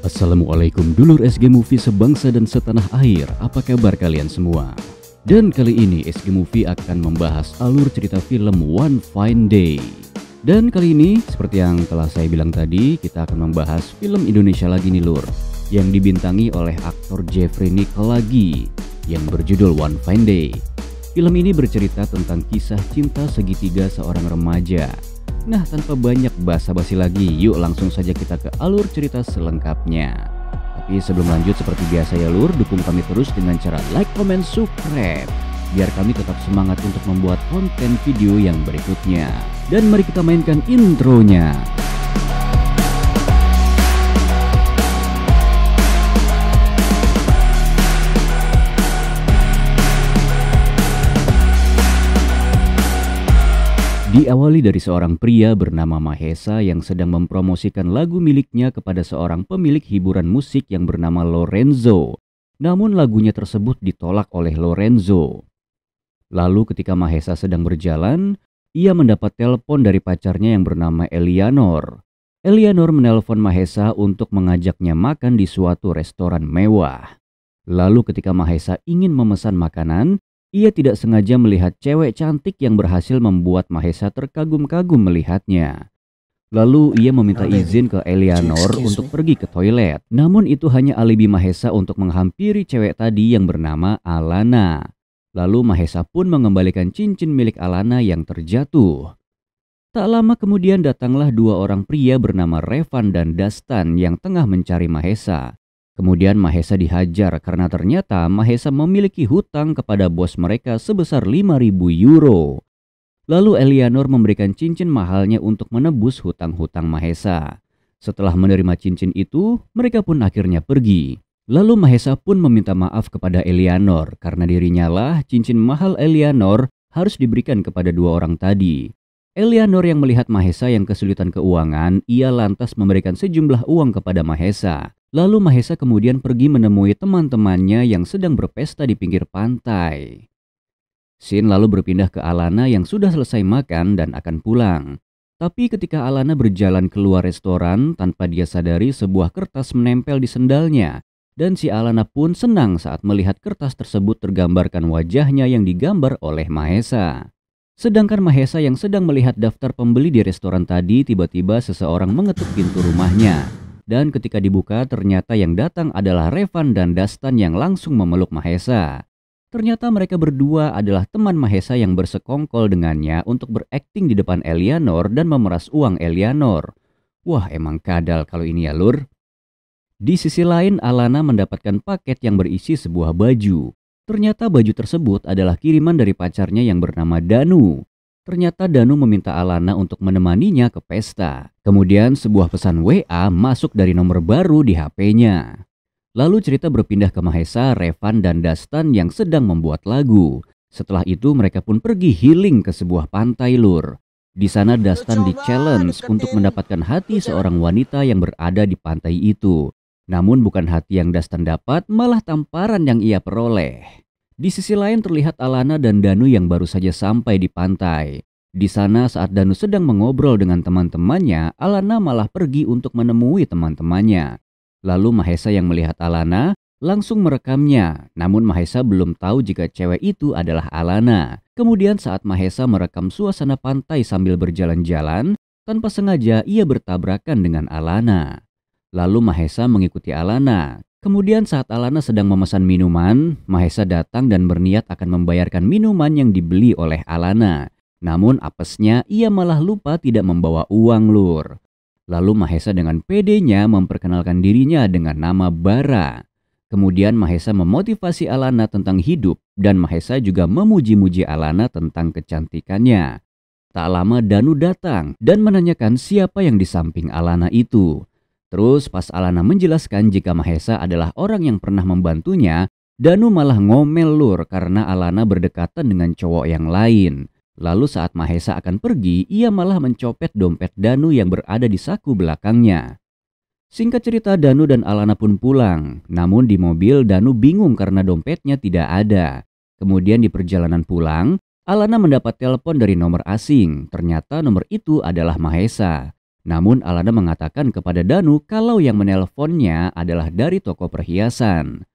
Assalamualaikum dulur SG Movie sebangsa dan setanah air, apa kabar kalian semua? Dan kali ini SG Movie akan membahas alur cerita film One Fine Day. Dan kali ini, seperti yang telah saya bilang tadi, kita akan membahas film Indonesia lagi nih lur, yang dibintangi oleh aktor Jeffrey Nicole lagi, yang berjudul One Fine Day. Film ini bercerita tentang kisah cinta segitiga seorang remaja. Nah, tanpa banyak basa-basi lagi, yuk langsung saja kita ke alur cerita selengkapnya. Tapi sebelum lanjut, seperti biasa ya lur, dukung kami terus dengan cara like, comment, subscribe, biar kami tetap semangat untuk membuat konten video yang berikutnya. Dan mari kita mainkan intronya. Diawali dari seorang pria bernama Mahesa yang sedang mempromosikan lagu miliknya kepada seorang pemilik hiburan musik yang bernama Lorenzo. Namun lagunya tersebut ditolak oleh Lorenzo. Lalu ketika Mahesa sedang berjalan, ia mendapat telepon dari pacarnya yang bernama Eleanor. Eleanor menelpon Mahesa untuk mengajaknya makan di suatu restoran mewah. Lalu ketika Mahesa ingin memesan makanan, ia tidak sengaja melihat cewek cantik yang berhasil membuat Mahesa terkagum-kagum melihatnya. Lalu ia meminta izin ke Eleanor untuk pergi ke toilet. Namun itu hanya alibi Mahesa untuk menghampiri cewek tadi yang bernama Alana. Lalu Mahesa pun mengembalikan cincin milik Alana yang terjatuh. Tak lama kemudian datanglah dua orang pria bernama Revan dan Dastan yang tengah mencari Mahesa. Kemudian Mahesa dihajar karena ternyata Mahesa memiliki hutang kepada bos mereka sebesar 5.000 euro. Lalu Eleanor memberikan cincin mahalnya untuk menebus hutang-hutang Mahesa. Setelah menerima cincin itu, mereka pun akhirnya pergi. Lalu Mahesa pun meminta maaf kepada Eleanor karena dirinya lah cincin mahal Eleanor harus diberikan kepada dua orang tadi. Eleanor yang melihat Mahesa yang kesulitan keuangan, ia lantas memberikan sejumlah uang kepada Mahesa. Lalu Mahesa kemudian pergi menemui teman-temannya yang sedang berpesta di pinggir pantai. Scene lalu berpindah ke Alana yang sudah selesai makan dan akan pulang. Tapi ketika Alana berjalan keluar restoran, tanpa dia sadari sebuah kertas menempel di sendalnya. Dan si Alana pun senang saat melihat kertas tersebut tergambarkan wajahnya yang digambar oleh Mahesa. Sedangkan Mahesa yang sedang melihat daftar pembeli di restoran tadi, tiba-tiba seseorang mengetuk pintu rumahnya. Dan ketika dibuka, ternyata yang datang adalah Revan dan Dastan yang langsung memeluk Mahesa. Ternyata mereka berdua adalah teman Mahesa yang bersekongkol dengannya untuk berakting di depan Eleanor dan memeras uang Eleanor. Wah, emang kadal kalau ini ya lur. Di sisi lain, Alana mendapatkan paket yang berisi sebuah baju. Ternyata baju tersebut adalah kiriman dari pacarnya yang bernama Danu. Ternyata Danu meminta Alana untuk menemaninya ke pesta. Kemudian sebuah pesan WA masuk dari nomor baru di HP-nya. Lalu cerita berpindah ke Mahesa, Revan, dan Dastan yang sedang membuat lagu. Setelah itu mereka pun pergi healing ke sebuah pantai lur. Di sana Dastan di-challenge untuk mendapatkan hati seorang wanita yang berada di pantai itu. Namun bukan hati yang Dastan dapat, malah tamparan yang ia peroleh. Di sisi lain terlihat Alana dan Danu yang baru saja sampai di pantai. Di sana saat Danu sedang mengobrol dengan teman-temannya, Alana malah pergi untuk menemui teman-temannya. Lalu Mahesa yang melihat Alana langsung merekamnya. Namun Mahesa belum tahu jika cewek itu adalah Alana. Kemudian saat Mahesa merekam suasana pantai sambil berjalan-jalan, tanpa sengaja ia bertabrakan dengan Alana. Lalu Mahesa mengikuti Alana. Kemudian saat Alana sedang memesan minuman, Mahesa datang dan berniat akan membayarkan minuman yang dibeli oleh Alana. Namun apesnya ia malah lupa tidak membawa uang lur. Lalu Mahesa dengan pedenya memperkenalkan dirinya dengan nama Bara. Kemudian Mahesa memotivasi Alana tentang hidup dan Mahesa juga memuji-muji Alana tentang kecantikannya. Tak lama Danu datang dan menanyakan siapa yang di samping Alana itu. Terus pas Alana menjelaskan jika Mahesa adalah orang yang pernah membantunya, Danu malah ngomel lur karena Alana berdekatan dengan cowok yang lain. Lalu saat Mahesa akan pergi, ia malah mencopet dompet Danu yang berada di saku belakangnya. Singkat cerita, Danu dan Alana pun pulang. Namun di mobil Danu bingung karena dompetnya tidak ada. Kemudian di perjalanan pulang, Alana mendapat telepon dari nomor asing. Ternyata nomor itu adalah Mahesa. Namun Alana mengatakan kepada Danu kalau yang menelponnya adalah dari toko perhiasan.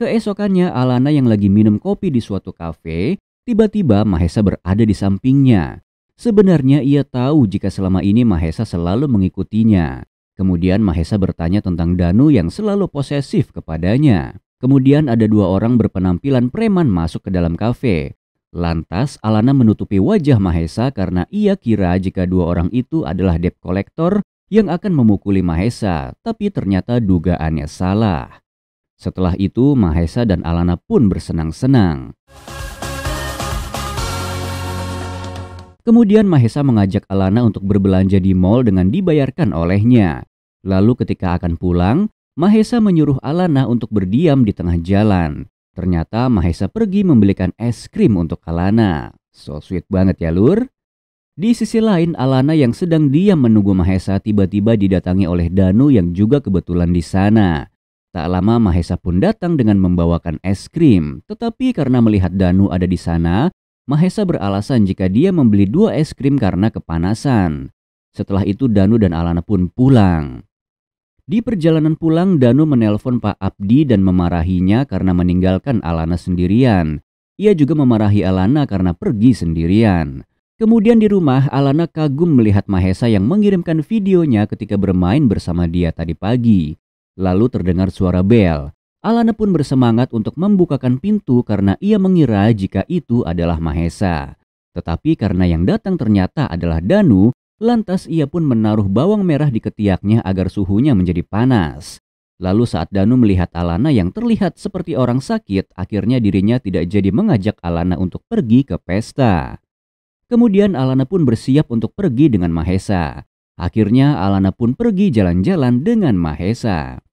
Keesokannya Alana yang lagi minum kopi di suatu kafe, tiba-tiba Mahesa berada di sampingnya. Sebenarnya ia tahu jika selama ini Mahesa selalu mengikutinya. Kemudian Mahesa bertanya tentang Danu yang selalu posesif kepadanya. Kemudian ada dua orang berpenampilan preman masuk ke dalam kafe. Lantas Alana menutupi wajah Mahesa karena ia kira jika dua orang itu adalah debt collector yang akan memukuli Mahesa, tapi ternyata dugaannya salah. Setelah itu Mahesa dan Alana pun bersenang-senang. Kemudian Mahesa mengajak Alana untuk berbelanja di mall dengan dibayarkan olehnya. Lalu ketika akan pulang, Mahesa menyuruh Alana untuk berdiam di tengah jalan. Ternyata Mahesa pergi membelikan es krim untuk Alana. So sweet banget ya lur. Di sisi lain Alana yang sedang diam menunggu Mahesa tiba-tiba didatangi oleh Danu yang juga kebetulan di sana. Tak lama Mahesa pun datang dengan membawakan es krim. Tetapi karena melihat Danu ada di sana, Mahesa beralasan jika dia membeli 2 es krim karena kepanasan. Setelah itu Danu dan Alana pun pulang. Di perjalanan pulang, Danu menelpon Pak Abdi dan memarahinya karena meninggalkan Alana sendirian. Ia juga memarahi Alana karena pergi sendirian. Kemudian di rumah, Alana kagum melihat Mahesa yang mengirimkan videonya ketika bermain bersama dia tadi pagi. Lalu terdengar suara bel. Alana pun bersemangat untuk membukakan pintu karena ia mengira jika itu adalah Mahesa. Tetapi karena yang datang ternyata adalah Danu, lantas ia pun menaruh bawang merah di ketiaknya agar suhunya menjadi panas. Lalu saat Danu melihat Alana yang terlihat seperti orang sakit, akhirnya dirinya tidak jadi mengajak Alana untuk pergi ke pesta. Kemudian Alana pun bersiap untuk pergi dengan Mahesa. Akhirnya Alana pun pergi jalan-jalan dengan Mahesa.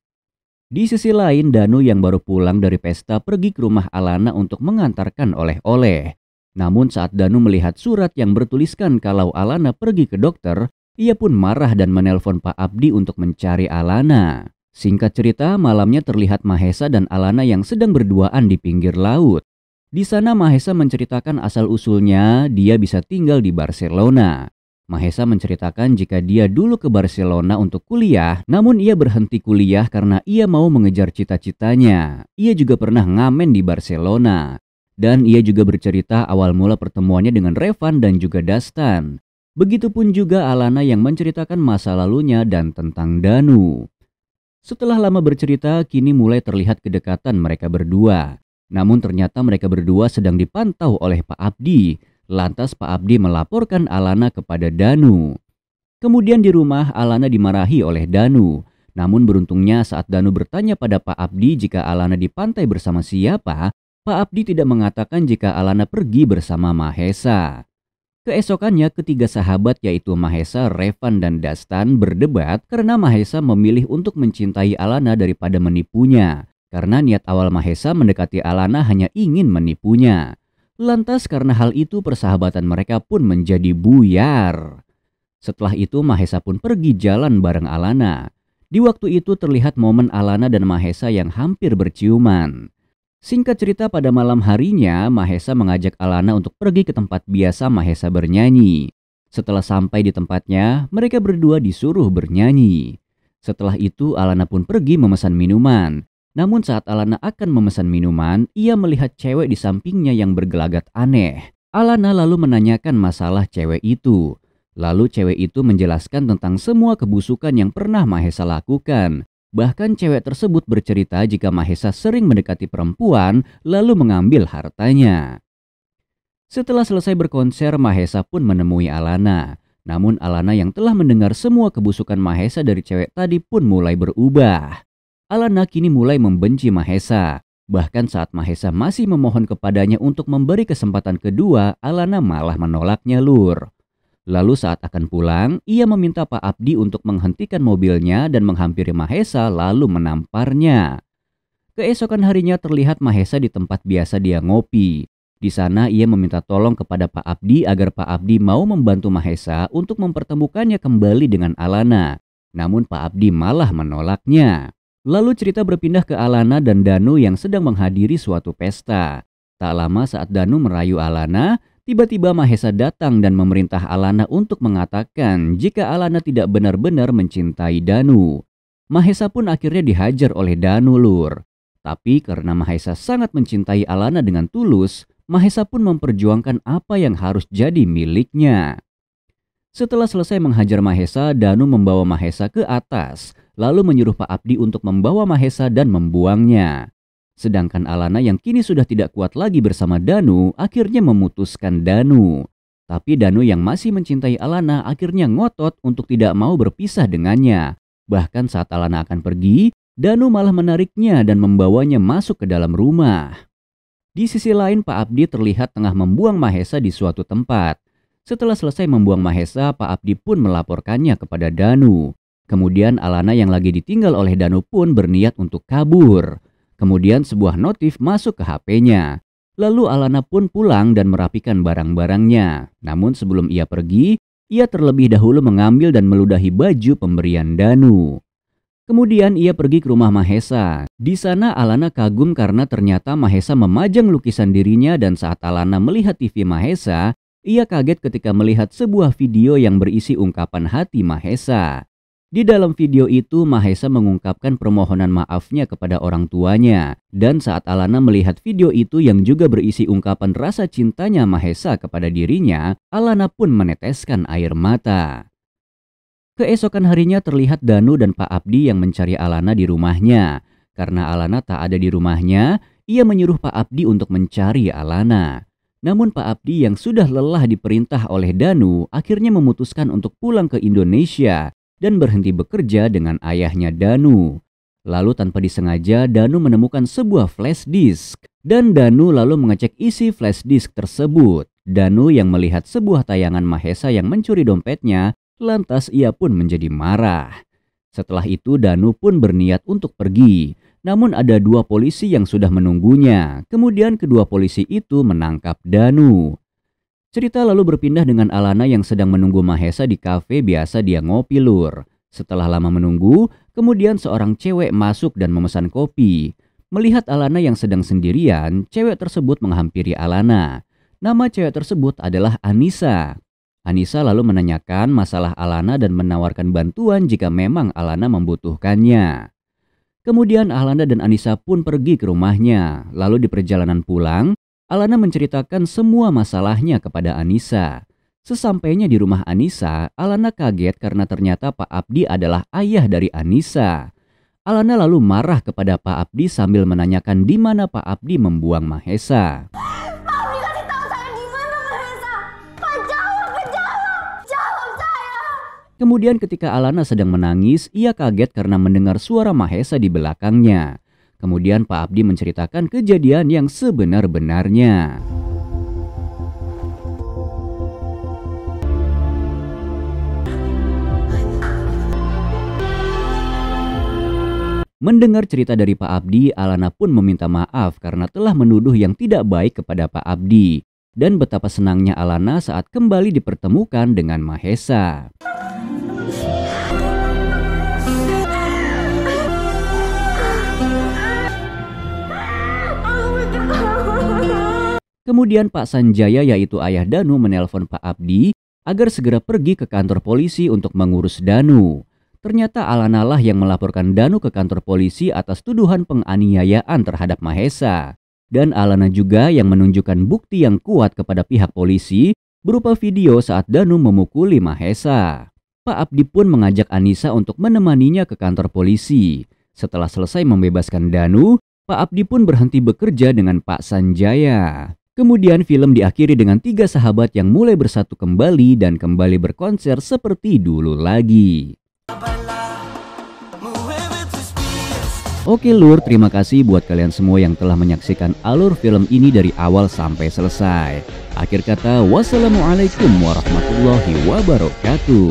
Di sisi lain, Danu yang baru pulang dari pesta pergi ke rumah Alana untuk mengantarkan oleh-oleh. Namun saat Danu melihat surat yang bertuliskan kalau Alana pergi ke dokter, ia pun marah dan menelpon Pak Abdi untuk mencari Alana. Singkat cerita, malamnya terlihat Mahesa dan Alana yang sedang berduaan di pinggir laut. Di sana Mahesa menceritakan asal-usulnya dia bisa tinggal di Barcelona. Mahesa menceritakan jika dia dulu ke Barcelona untuk kuliah, namun ia berhenti kuliah karena ia mau mengejar cita-citanya. Ia juga pernah ngamen di Barcelona. Dan ia juga bercerita awal mula pertemuannya dengan Revan dan juga Dastan. Begitupun juga Alana yang menceritakan masa lalunya dan tentang Danu. Setelah lama bercerita, kini mulai terlihat kedekatan mereka berdua. Namun ternyata mereka berdua sedang dipantau oleh Pak Abdi. Lantas Pak Abdi melaporkan Alana kepada Danu. Kemudian di rumah Alana dimarahi oleh Danu. Namun beruntungnya saat Danu bertanya pada Pak Abdi jika Alana di pantai bersama siapa, Pak Abdi tidak mengatakan jika Alana pergi bersama Mahesa. Keesokannya ketiga sahabat yaitu Mahesa, Revan, dan Dastan berdebat karena Mahesa memilih untuk mencintai Alana daripada menipunya. Karena niat awal Mahesa mendekati Alana hanya ingin menipunya. Lantas karena hal itu persahabatan mereka pun menjadi buyar. Setelah itu Mahesa pun pergi jalan bareng Alana. Di waktu itu terlihat momen Alana dan Mahesa yang hampir berciuman. Singkat cerita pada malam harinya, Mahesa mengajak Alana untuk pergi ke tempat biasa Mahesa bernyanyi. Setelah sampai di tempatnya, mereka berdua disuruh bernyanyi. Setelah itu Alana pun pergi memesan minuman. Namun saat Alana akan memesan minuman, ia melihat cewek di sampingnya yang bergelagat aneh. Alana lalu menanyakan masalah cewek itu. Lalu cewek itu menjelaskan tentang semua kebusukan yang pernah Mahesa lakukan. Bahkan cewek tersebut bercerita jika Mahesa sering mendekati perempuan lalu mengambil hartanya. Setelah selesai berkonser, Mahesa pun menemui Alana. Namun Alana yang telah mendengar semua kebusukan Mahesa dari cewek tadi pun mulai berubah. Alana kini mulai membenci Mahesa. Bahkan saat Mahesa masih memohon kepadanya untuk memberi kesempatan kedua, Alana malah menolaknya lur. Lalu saat akan pulang, ia meminta Pak Abdi untuk menghentikan mobilnya dan menghampiri Mahesa lalu menamparnya. Keesokan harinya terlihat Mahesa di tempat biasa dia ngopi. Di sana ia meminta tolong kepada Pak Abdi agar Pak Abdi mau membantu Mahesa untuk mempertemukannya kembali dengan Alana. Namun Pak Abdi malah menolaknya. Lalu cerita berpindah ke Alana dan Danu yang sedang menghadiri suatu pesta. Tak lama saat Danu merayu Alana, Tiba-tiba Mahesa datang dan memerintah Alana untuk mengatakan jika Alana tidak benar-benar mencintai Danu. Mahesa pun akhirnya dihajar oleh Danu, Lur. Tapi karena Mahesa sangat mencintai Alana dengan tulus, Mahesa pun memperjuangkan apa yang harus jadi miliknya. Setelah selesai menghajar Mahesa, Danu membawa Mahesa ke atas, lalu menyuruh Pak Abdi untuk membawa Mahesa dan membuangnya. Sedangkan Alana yang kini sudah tidak kuat lagi bersama Danu, akhirnya memutuskan Danu. Tapi Danu yang masih mencintai Alana akhirnya ngotot untuk tidak mau berpisah dengannya. Bahkan saat Alana akan pergi, Danu malah menariknya dan membawanya masuk ke dalam rumah. Di sisi lain, Pak Abdi terlihat tengah membuang Mahesa di suatu tempat. Setelah selesai membuang Mahesa, Pak Abdi pun melaporkannya kepada Danu. Kemudian Alana yang lagi ditinggal oleh Danu pun berniat untuk kabur. Kemudian sebuah notif masuk ke HP-nya. Lalu Alana pun pulang dan merapikan barang-barangnya. Namun sebelum ia pergi, ia terlebih dahulu mengambil dan meludahi baju pemberian Danu. Kemudian ia pergi ke rumah Mahesa. Di sana Alana kagum karena ternyata Mahesa memajang lukisan dirinya, dan saat Alana melihat TV Mahesa, ia kaget ketika melihat sebuah video yang berisi ungkapan hati Mahesa. Di dalam video itu Mahesa mengungkapkan permohonan maafnya kepada orang tuanya. Dan saat Alana melihat video itu yang juga berisi ungkapan rasa cintanya Mahesa kepada dirinya, Alana pun meneteskan air mata. Keesokan harinya terlihat Danu dan Pak Abdi yang mencari Alana di rumahnya. Karena Alana tak ada di rumahnya, ia menyuruh Pak Abdi untuk mencari Alana. Namun Pak Abdi yang sudah lelah diperintah oleh Danu akhirnya memutuskan untuk pulang ke Indonesia dan berhenti bekerja dengan ayahnya Danu. Lalu tanpa disengaja Danu menemukan sebuah flash disk dan Danu lalu mengecek isi flash disk tersebut. Danu yang melihat sebuah tayangan Mahesa yang mencuri dompetnya, lantas ia pun menjadi marah. Setelah itu Danu pun berniat untuk pergi. Namun ada dua polisi yang sudah menunggunya. Kemudian kedua polisi itu menangkap Danu. Cerita lalu berpindah dengan Alana yang sedang menunggu Mahesa di kafe biasa dia ngopi, Lur. Setelah lama menunggu, kemudian seorang cewek masuk dan memesan kopi. Melihat Alana yang sedang sendirian, cewek tersebut menghampiri Alana. Nama cewek tersebut adalah Anissa. Anissa lalu menanyakan masalah Alana dan menawarkan bantuan jika memang Alana membutuhkannya. Kemudian Alana dan Anissa pun pergi ke rumahnya. Lalu di perjalanan pulang, Alana menceritakan semua masalahnya kepada Anissa. Sesampainya di rumah Anissa, Alana kaget karena ternyata Pak Abdi adalah ayah dari Anissa. Alana lalu marah kepada Pak Abdi sambil menanyakan di mana Pak Abdi membuang Mahesa. Kemudian ketika Alana sedang menangis, ia kaget karena mendengar suara Mahesa di belakangnya. Kemudian Pak Abdi menceritakan kejadian yang sebenar-benarnya. Mendengar cerita dari Pak Abdi, Alana pun meminta maaf karena telah menuduh yang tidak baik kepada Pak Abdi. Dan betapa senangnya Alana saat kembali dipertemukan dengan Mahesa. Kemudian Pak Sanjaya yaitu ayah Danu menelpon Pak Abdi agar segera pergi ke kantor polisi untuk mengurus Danu. Ternyata Alana lah yang melaporkan Danu ke kantor polisi atas tuduhan penganiayaan terhadap Mahesa. Dan Alana juga yang menunjukkan bukti yang kuat kepada pihak polisi berupa video saat Danu memukuli Mahesa. Pak Abdi pun mengajak Anissa untuk menemaninya ke kantor polisi. Setelah selesai membebaskan Danu, Pak Abdi pun berhenti bekerja dengan Pak Sanjaya. Kemudian film diakhiri dengan 3 sahabat yang mulai bersatu kembali dan kembali berkonser seperti dulu lagi. Oke Lur, terima kasih buat kalian semua yang telah menyaksikan alur film ini dari awal sampai selesai. Akhir kata, wassalamualaikum warahmatullahi wabarakatuh.